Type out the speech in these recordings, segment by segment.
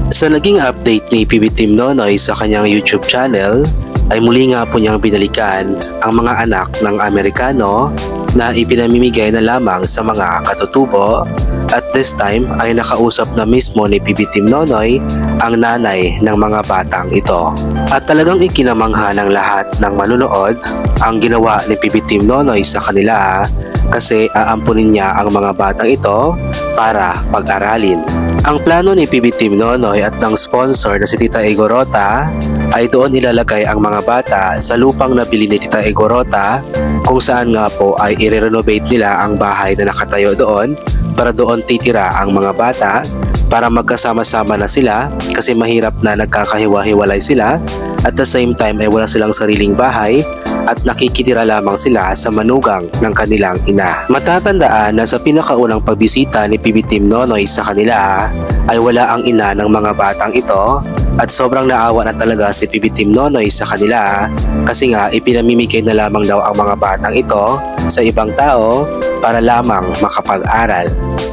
Sa naging update ni PB Team Nonoy sa kanyang YouTube channel, ay muli nga po niyang binalikan ang mga anak ng Amerikano na ipinamimigay na lamang sa mga katutubo, at this time ay nakausap na mismo ni PB Team Nonoy ang nanay ng mga batang ito. At talagang ikinamangha ng lahat ng manunood ang ginawa ni PB Team Nonoy sa kanila, kasi aampunin niya ang mga batang ito para pag-aralin. Ang plano ni PB Team Nonoy at ng sponsor na si Tita Igorota ay doon ilalagay ang mga bata sa lupang nabili ni Tita Igorota, kung saan nga po ay i-renovate nila ang bahay na nakatayo doon para doon titira ang mga bata, para magkasama-sama na sila kasi mahirap na nagkakahiwa-hiwalay sila, at the same time ay wala silang sariling bahay at nakikitira lamang sila sa manugang ng kanilang ina. Matatandaan na sa pinakaunang pagbisita ni PB Team Nonoy sa kanila ay wala ang ina ng mga batang ito, at sobrang naawa na talaga si PB Team Nonoy sa kanila kasi nga ipinamimigay na lamang daw ang mga batang ito sa ibang tao para lamang makapag-aral.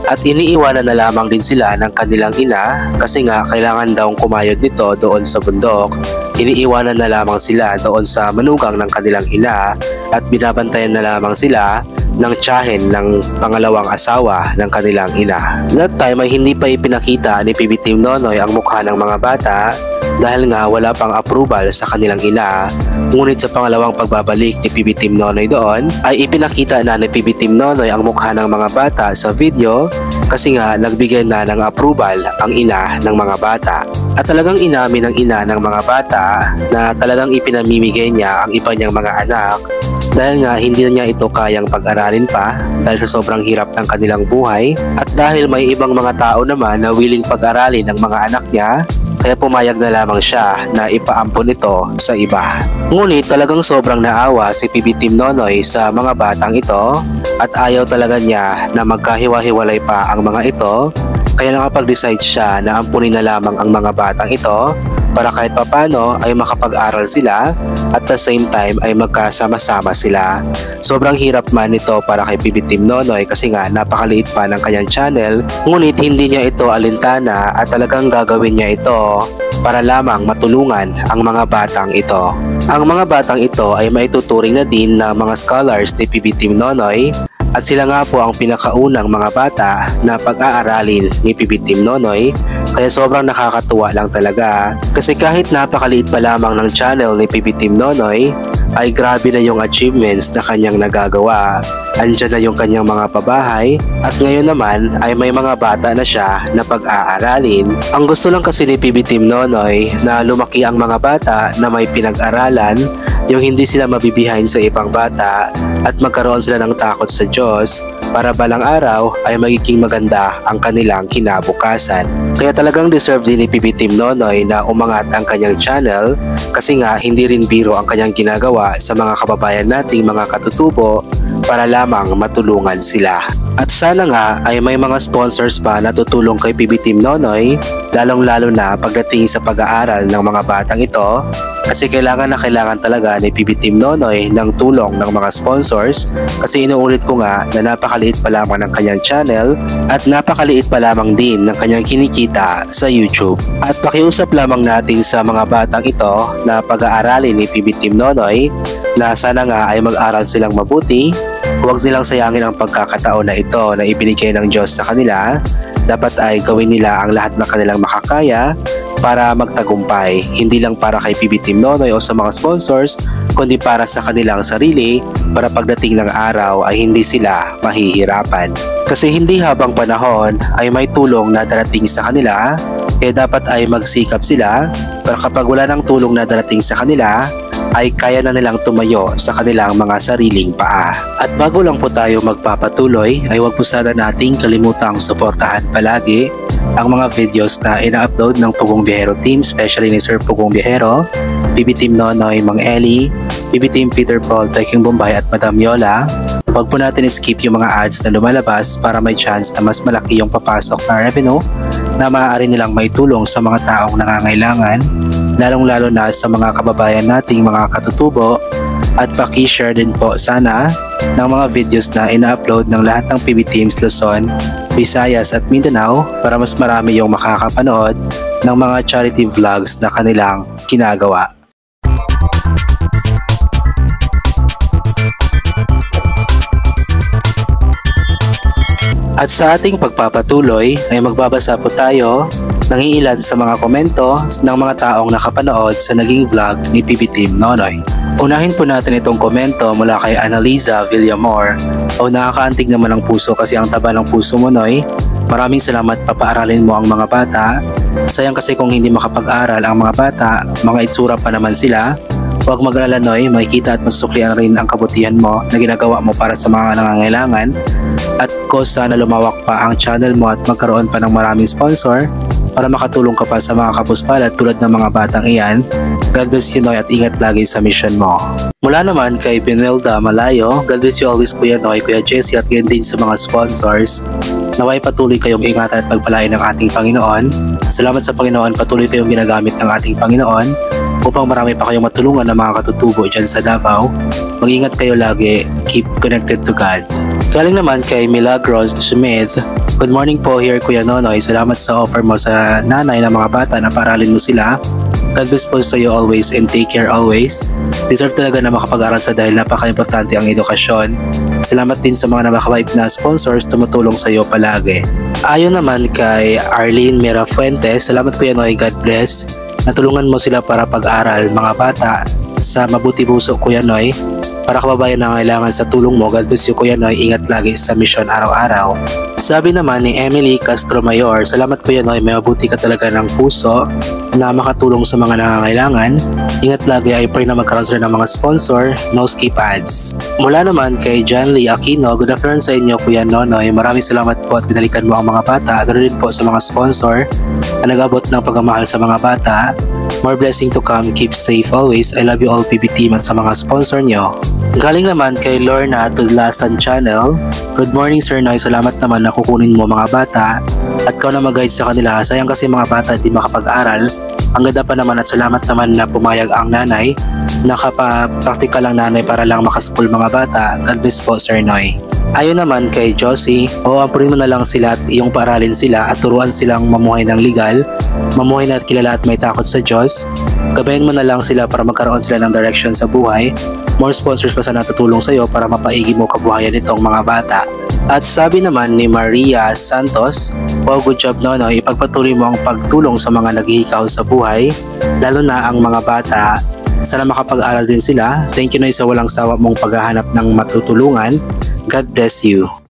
At iniiwanan na lamang din sila ng kanilang ina kasi nga kailangan daw kumayod nito doon sa bundok. Iniiwanan na lamang sila doon sa manugang ng kanilang ina at binabantayan na lamang sila ng tiyahin ng pangalawang asawa ng kanilang ina. That time ay hindi pa ipinakita ni PB Team Nonoy ang mukha ng mga bata dahil nga wala pang approval sa kanilang ina. Ngunit sa pangalawang pagbabalik ni PB Team Nonoy doon ay ipinakita na ni PB Team Nonoy ang mukha ng mga bata sa video kasi nga nagbigay na ng approval ang ina ng mga bata. At talagang inamin ng ina ng mga bata na talagang ipinamimigay niya ang iba niyang mga anak dahil nga hindi na niya ito kayang pag-aralin pa dahil sa sobrang hirap ng kanilang buhay, at dahil may ibang mga tao naman na willing pag-aralin ng mga anak niya, kaya pumayag na lamang siya na ipaampon ito sa iba. Ngunit talagang sobrang naawa si PB Team Nonoy sa mga batang ito at ayaw talaga niya na magkahiwa-hiwalay pa ang mga ito, kaya nakapag-decide siya na ampunin na lamang ang mga batang ito para kahit papano ay makapag-aral sila at the same time ay magkasama-sama sila. Sobrang hirap man ito para kay PB Team Nonoy kasi nga napakaliit pa ng kanyang channel, ngunit hindi niya ito alintana at talagang gagawin niya ito para lamang matulungan ang mga batang ito. Ang mga batang ito ay maituturing na din na mga scholars ni PB Team Nonoy, at sila nga po ang pinakaunang mga bata na pag-aaralin ni PB Team Nonoy, kaya sobrang nakakatuwa lang talaga kasi kahit napakaliit pa lamang ng channel ni PB Team Nonoy ay grabe na yung achievements na kanyang nagagawa. Andyan na yung kanyang mga pabahay at ngayon naman ay may mga bata na siya na pag-aaralin. Ang gusto lang kasi ni PB Team Nonoy na lumaki ang mga bata na may pinag-aralan, yung hindi sila mabibehind sa ibang bata at magkaroon sila ng takot sa Diyos para balang araw ay magiging maganda ang kanilang kinabukasan. Kaya talagang deserve din ni PB Team Nonoy na umangat ang kanyang channel kasi nga hindi rin biro ang kanyang ginagawa sa mga kababayan nating mga katutubo para lamang matulungan sila. At sana nga ay may mga sponsors pa na tutulong kay PB Team Nonoy, lalong-lalo na pagdating sa pag-aaral ng mga batang ito, kasi kailangan na kailangan talaga ni PB Team Nonoy ng tulong ng mga sponsors kasi inuulit ko nga na napakaliit pa lamang ng kanyang channel at napakaliit pa lamang din ng kanyang kinikita sa YouTube. At pakiusap lamang natin sa mga batang ito na pag-aaralin ni PB Team Nonoy na sana nga ay mag-aral silang mabuti. Huwag nilang sayangin ang pagkakataon na ito na ibinigay ng Diyos sa kanila. Dapat ay gawin nila ang lahat na kanilang makakaya para magtagumpay, hindi lang para kay PB Team Nonoy o sa mga sponsors, kundi para sa kanilang sarili, para pagdating ng araw ay hindi sila mahihirapan. Kasi hindi habang panahon ay may tulong na darating sa kanila, kaya dapat ay magsikap sila para kapag wala ng tulong na darating sa kanila, ay kaya na nilang tumayo sa kanilang mga sariling paa. At bago lang po tayo magpapatuloy, ay huwag po sana nating kalimutang suportahan palagi ang mga videos na ina-upload ng Pugong Biyahero Team, especially ni Sir Pugong Biyahero, PB Team Nonoy, Mang Eli, PB Team Peter Paul, Teking Bombay at Madam Yola. Huwag po natin skip yung mga ads na lumalabas para may chance na mas malaki yung papasok na revenue na maaari nilang maitulong sa mga taong nangangailangan, lalong-lalo na sa mga kababayan nating mga katutubo. At paki-share din po sana ng mga videos na ina-upload ng lahat ng PB Teams Luzon, Visayas at Mindanao para mas marami yung makakapanood ng mga charity vlogs na kanilang ginagawa. At sa ating pagpapatuloy ay magbabasa po tayo ng ilan sa mga komento ng mga taong nakapanood sa naging vlog ni PB Team Nonoy. Unahin po natin itong komento mula kay Annaliza Villamor. O nakakaantig naman ang puso kasi ang taba ng puso mo, Noy. Maraming salamat, papaaralin mo ang mga bata. Sayang kasi kung hindi makapag-aral ang mga bata, mga itsura pa naman sila. Huwag mag-alala, Noy, makikita at masuklian rin ang kabutihan mo na ginagawa mo para sa mga nangangailangan. At sana lumawak pa ang channel mo at magkaroon pa ng maraming sponsor para makatulong ka pa sa mga kapuspalad tulad ng mga batang iyan. God bless you, Noy, at ingat lagi sa mission mo. Mula naman kay Benelda Malayo, God bless you always, Kuya Noy, Kuya Jessie, at yan din sa mga sponsors. Naway patuloy kayong ingatan at pagpalain ng ating Panginoon. Salamat sa Panginoon, patuloy kayong ginagamit ng ating Panginoon upang marami pa kayong matulungan ng mga katutubo dyan sa Davao. Mag-ingat kayo lagi, keep connected to God. Galing naman kay Milagros Smith, good morning po here, Kuya Nonoy. Salamat sa offer mo sa nanay ng mga bata na paralin mo sila. God bless po sa iyo always and take care always. Deserve talaga na makapag-aral sa dahil napaka-importante ang edukasyon. Salamat din sa mga nakakabait na sponsors tumutulong sa iyo palagi. Ayon naman kay Arlene Mirafuentes, salamat Kuya Noy, God bless. Natulungan mo sila para pag-aral mga bata sa mabuti puso, Kuya Noy. Para kababayan na kailangan sa tulong mo, God bless you, Kuya Noy, ingat lagi sa mission araw-araw. Sabi naman ni Emily Castro Mayor, salamat Kuya Noy, may mabuti ka talaga ng puso na makatulong sa mga nangangailangan. Ingat lagi, I pray na magkaroon sila ng mga sponsor, no skip ads. Mula naman kay John Lee Aquino, good afternoon sa inyo Kuya Nonoy, maraming salamat po at binalikan mo ang mga bata. Ganoon din po sa mga sponsor na nag-abot ng pagmamahal sa mga bata. More blessing to come, keep safe always. I love you all PB Team at sa mga sponsor nyo. Galing naman kay Lorna Tudlasan Channel, good morning Sir Noy, salamat naman na kukunin mo mga bata at ikaw na mag-guide sa kanila. Sayang kasi mga bata di makapag-aral. Ang ganda pa naman at salamat naman na pumayag ang nanay. Nakapapraktikal lang nanay para lang makaspool mga bata. God bless po Sir Noy. Ayon naman kay Josie, ampunin mo na lang sila at iyong paaralin sila at turuan silang mamuhay ng legal, mamuhay na at kilala at may takot sa Diyos. Gabayan mo na lang sila para magkaroon sila ng direction sa buhay. More sponsors pa sana tutulong sa iyo para mapaigi mo kabuhayan nitong mga bata. At sabi naman ni Maria Santos, wow, good job Nonoy, ipagpatuloy mo ang pagtulong sa mga naghihikaw sa buhay, lalo na ang mga bata. Sana makapag-aral din sila. Thank you Noy sa walang sawa mong paghahanap ng matutulungan. God bless you.